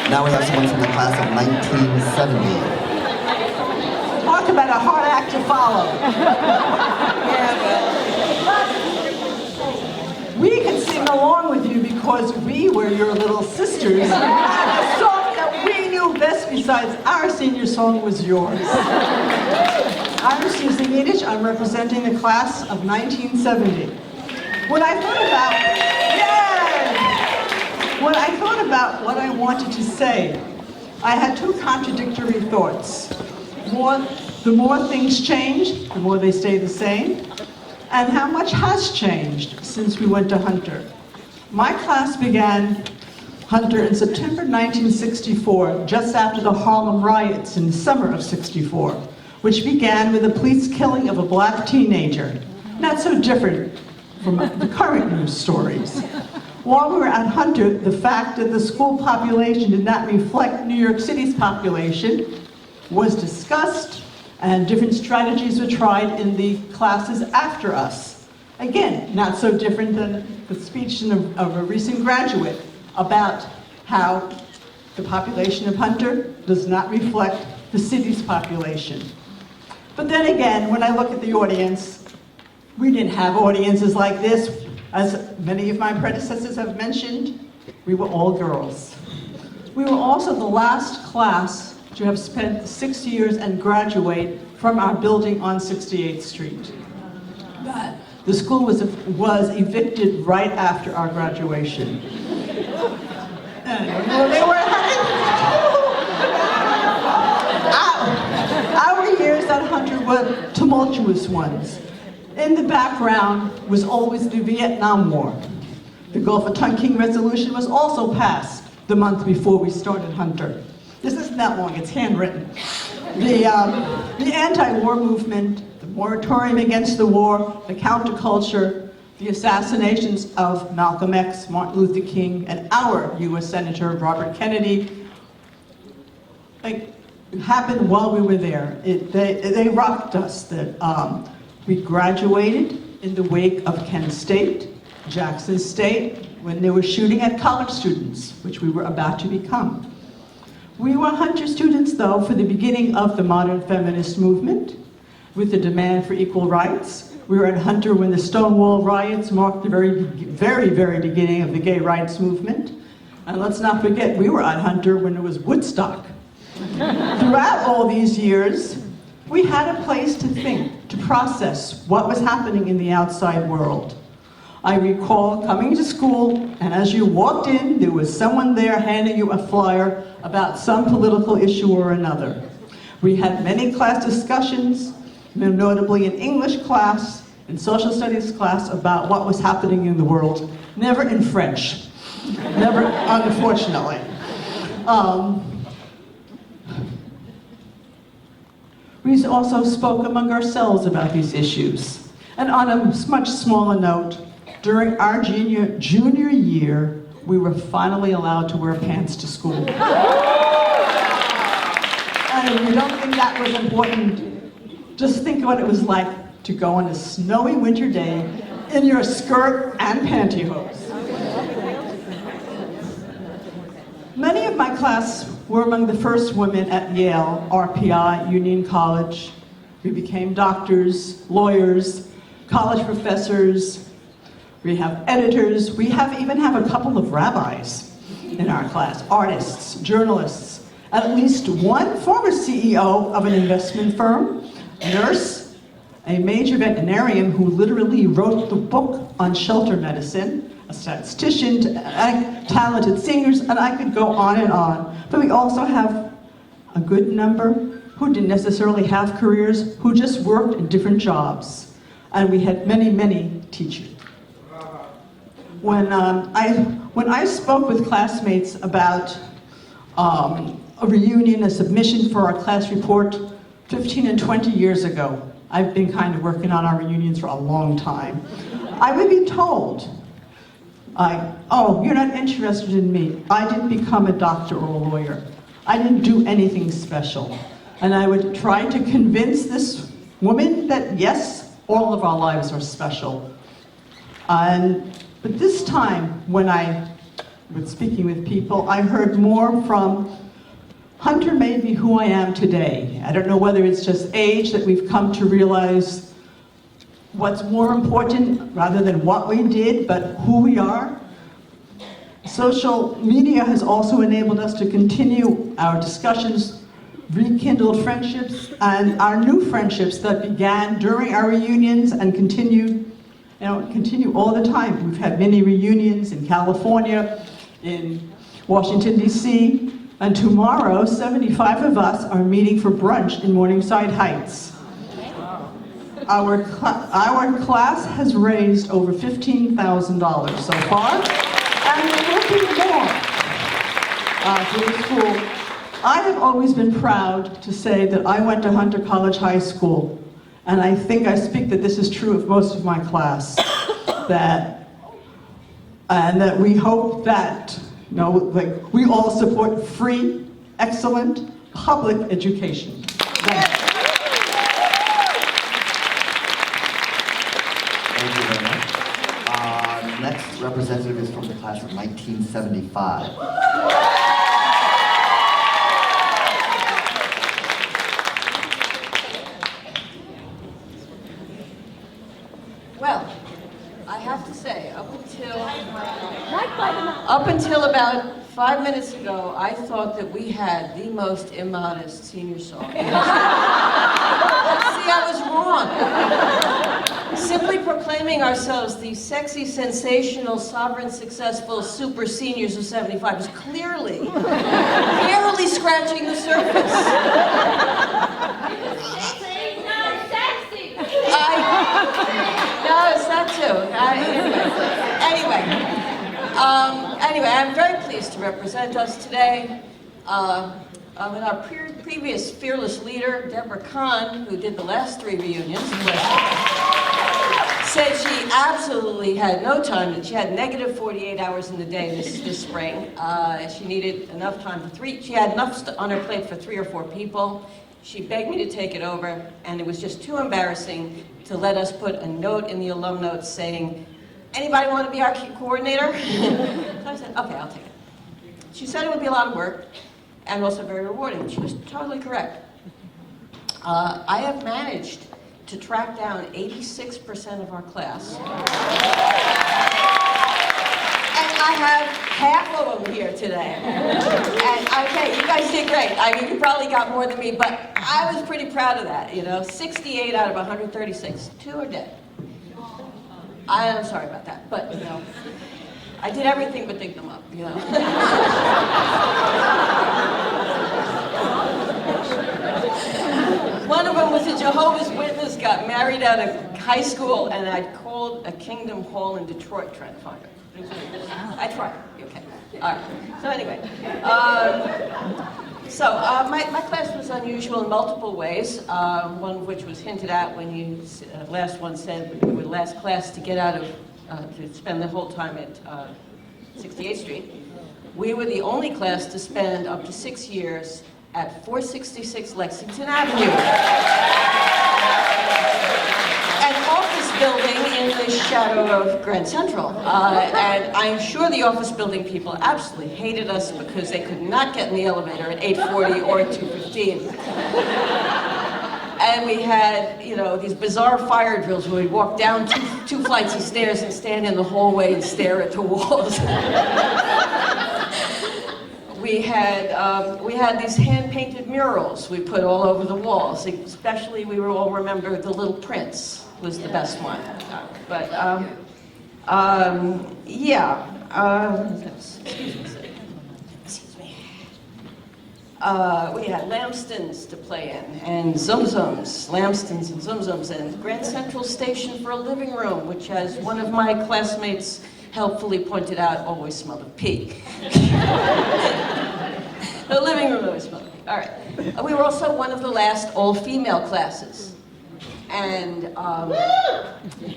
Now we have someone from the class of 1970. Talk about a hard act to follow. We could sing along with you because we were your little sisters. And the song that we knew best besides our senior song was yours. I'm Susie Neidich. I'm representing the class of 1970. When I thought about what I wanted to say, I had two contradictory thoughts. The more things change, the more they stay the same, and how much has changed since we went to Hunter. My class began Hunter in September 1964, just after the Harlem riots in the summer of '64, which began with the police killing of a black teenager. Not so different from the current news stories. While we were at Hunter, the fact that the school population did not reflect New York City's population was discussed, and different strategies were tried in the classes after us. Again, not so different than the speech of a recent graduate about how the population of Hunter does not reflect the city's population. But then again, when I look at the audience, we didn't have audiences like this. As many of my predecessors have mentioned, we were all girls. We were also the last class to have spent 6 years and graduate from our building on 68th Street. The school was evicted right after our graduation. Our years at Hunter were tumultuous ones. In the background was always the Vietnam War. The Gulf of Tonkin Resolution was also passed the month before we started Hunter. This isn't that long, it's handwritten. The anti-war movement, the moratorium against the war, the counterculture, the assassinations of Malcolm X, Martin Luther King, and our U.S. Senator Robert Kennedy, it happened while we were there. They rocked us. We graduated in the wake of Kent State, Jackson State, when they were shooting at college students, which we were about to become. We were Hunter students, though, for the beginning of the modern feminist movement, with the demand for equal rights. We were at Hunter when the Stonewall riots marked the very, very beginning of the gay rights movement. And let's not forget, we were at Hunter when it was Woodstock. Throughout all these years, we had a place to think, to process what was happening in the outside world. I recall coming to school, and as you walked in, there was someone there handing you a flyer about some political issue or another. We had many class discussions, notably in English class, in social studies class, about what was happening in the world, never in French, never, unfortunately. We also spoke among ourselves about these issues. And on a much smaller note, during our junior year, we were finally allowed to wear pants to school. And if you don't think that was important, just think what it was like to go on a snowy winter day in your skirt and pantyhose. Many of my class were among the first women at Yale, RPI, Union College. We became doctors, lawyers, college professors. We have editors. We even have a couple of rabbis in our class, artists, journalists, and at least one former CEO of an investment firm, a nurse, a major veterinarian who literally wrote the book on shelter medicine, a statistician, talented singers, and I could go on and on. But we also have a good number who didn't necessarily have careers, who just worked in different jobs. And we had many, many teachers. When I spoke with classmates about a reunion, a submission for our class report 15 and 20 years ago, I've been kind of working on our reunions for a long time, I would be told, oh, you're not interested in me. I didn't become a doctor or a lawyer. I didn't do anything special. And I would try to convince this woman that yes, all of our lives are special. But this time, when I with speaking with people, I heard more from Hunter made me who I am today. I don't know whether it's just age that we've come to realize what's more important rather than what we did, but who we are. Social media has also enabled us to continue our discussions, rekindled friendships, and our new friendships that began during our reunions and continue all the time. We've had many reunions in California, in Washington, D.C., and tomorrow, 75 of us are meeting for brunch in Morningside Heights. Our class has raised over $15,000 so far, and we're looking more for the school. I have always been proud to say that I went to Hunter College High School, and I think I speak that this is true of most of my class, that we hope that we all support free, excellent, public education. Thank you. Thank you very much. Next representative is from the class of 1975. Well, I have to say, up until about 5 minutes ago, I thought that we had the most immodest senior song. See, I was wrong. Simply proclaiming ourselves the sexy, sensational, sovereign, successful super seniors of 75 is clearly, barely scratching the surface. No, it's not too. Anyway, I'm very pleased to represent us today. With our previous fearless leader, Deborah Kahn, who did the last 3 reunions, said she absolutely had no time, that she had negative 48 hours in the day this spring. She needed enough time for 3. She had enough on her plate for 3 or 4 people. She begged me to take it over, and it was just too embarrassing to let us put a note in the alum notes saying, anybody want to be our coordinator? So I said, okay, I'll take it. She said it would be a lot of work, and also very rewarding. She was totally correct. I have managed to track down 86% of our class. And I have half of them here today. And okay, you guys did great. I mean, you probably got more than me, but I was pretty proud of that, 68 out of 136. 2 are dead. I am sorry about that, but, I did everything but dig them up, One of them was a Jehovah's Witness, got married out of high school, and I called a Kingdom Hall in Detroit trying to find her. I tried. Okay. All right. So anyway, my class was unusual in multiple ways. One of which was hinted at when you last one said we were the last class to get out of to spend the whole time at 68th Street. We were the only class to spend up to 6 years at 466 Lexington Avenue. An office building in the shadow of Grand Central. And I'm sure the office building people absolutely hated us because they could not get in the elevator at 8:40 or at 2:15. And we had, these bizarre fire drills where we'd walk down two flights of stairs and stand in the hallway and stare at the walls. We had these hand-painted murals we put all over the walls. Especially, we all remember The Little Prince was the best one. Excuse me. We had Lamstons to play in, and Zum-Zums, Lamstons and Zum-Zums, and Grand Central Station for a living room, which, as one of my classmates helpfully pointed out, always smelled of pee. The living room always smelled of pee. All right. We were also one of the last all-female classes. And we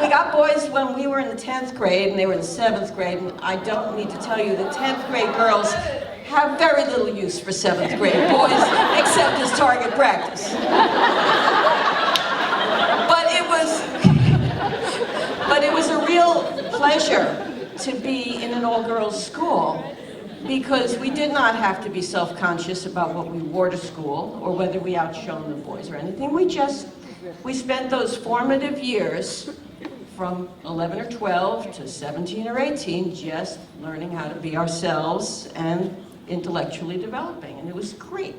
got boys when we were in the 10th grade, and they were in the 7th grade, and I don't need to tell you that 10th grade girls have very little use for 7th grade boys, except as target practice. But it was a real pleasure to be in an all-girls school because we did not have to be self-conscious about what we wore to school or whether we outshone the boys or anything. We spent those formative years from 11 or 12 to 17 or 18 just learning how to be ourselves and intellectually developing, and it was great.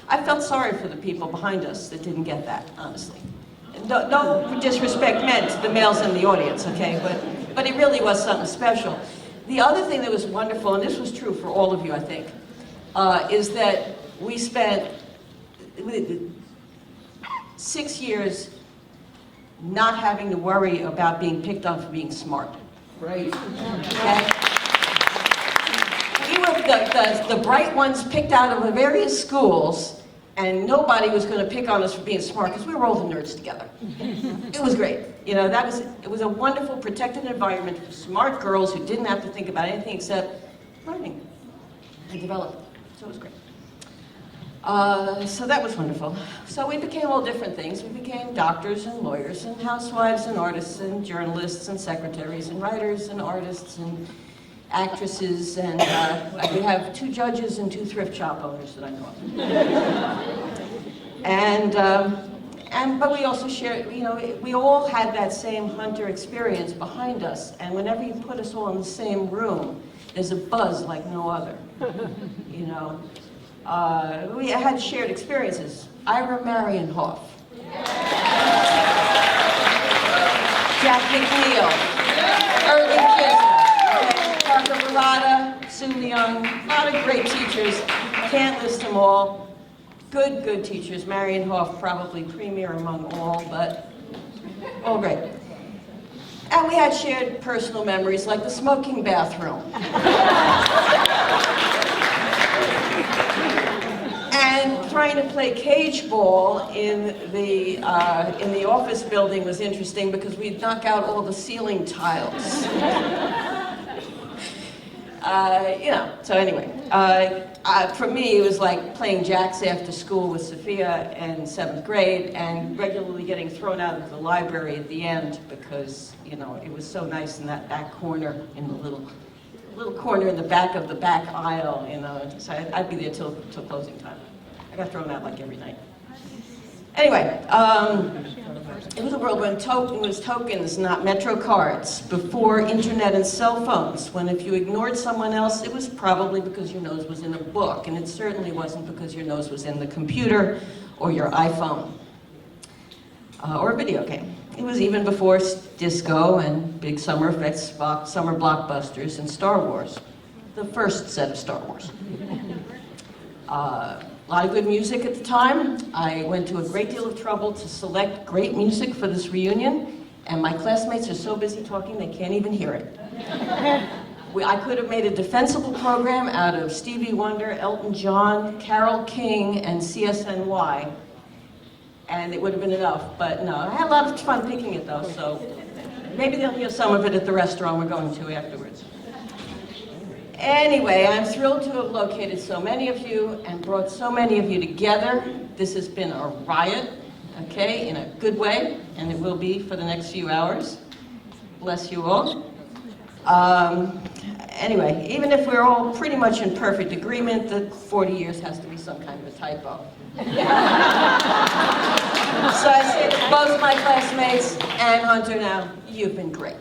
I felt sorry for the people behind us that didn't get that, honestly. No disrespect meant to the males in the audience, okay? But it really was something special. The other thing that was wonderful, and this was true for all of you, I think, is that we spent 6 years not having to worry about being picked on for being smart. Right. Okay? We were the bright ones picked out of the various schools, and nobody was going to pick on us for being smart because we were all the nerds together. It was great. You know, it was a wonderful, protected environment for smart girls who didn't have to think about anything except learning and developing. So it was great. So that was wonderful. So we became all different things. We became doctors and lawyers and housewives and artists and journalists and secretaries and writers and artists and actresses, and we have 2 judges and 2 thrift shop owners that I know of. But we also shared, you know, we all had that same hunter experience behind us, and whenever you put us all in the same room, there's a buzz like no other, you know. We had shared experiences. Ira Marienhoff, Jack McNeil, Irving Kisner, Parker Barada, Sue Leung, a lot of great teachers. Can't list them all. Good teachers. Marienhoff probably premier among all, but all great. And we had shared personal memories like the smoking bathroom. And trying to play cage ball in the office building was interesting because we'd knock out all the ceiling tiles. You know, so anyway, for me it was like playing jacks after school with Sophia in 7th grade and regularly getting thrown out of the library at the end because, you know, it was so nice in that back corner, in the little corner in the back of the back aisle, you know, so I'd be there till closing time. I got thrown out like every night. Anyway, it was a world when it was tokens, not Metro cards, before internet and cell phones, when if you ignored someone else, it was probably because your nose was in a book, and it certainly wasn't because your nose was in the computer or your iPhone or a video game. It was even before disco and big summer effects, summer blockbusters, and Star Wars, the first set of Star Wars. A lot of good music at the time. I went to a great deal of trouble to select great music for this reunion, and my classmates are so busy talking they can't even hear it. I could have made a defensible program out of Stevie Wonder, Elton John, Carole King, and CSNY, and it would have been enough, but no. I had a lot of fun picking it though, so maybe they'll hear some of it at the restaurant we're going to afterwards. Anyway, I'm thrilled to have located so many of you and brought so many of you together. This has been a riot, okay, in a good way, and it will be for the next few hours. Bless you all. Anyway, even if we're all pretty much in perfect agreement that 40 years has to be some kind of a typo. So I say to both my classmates and Hunter now, you've been great.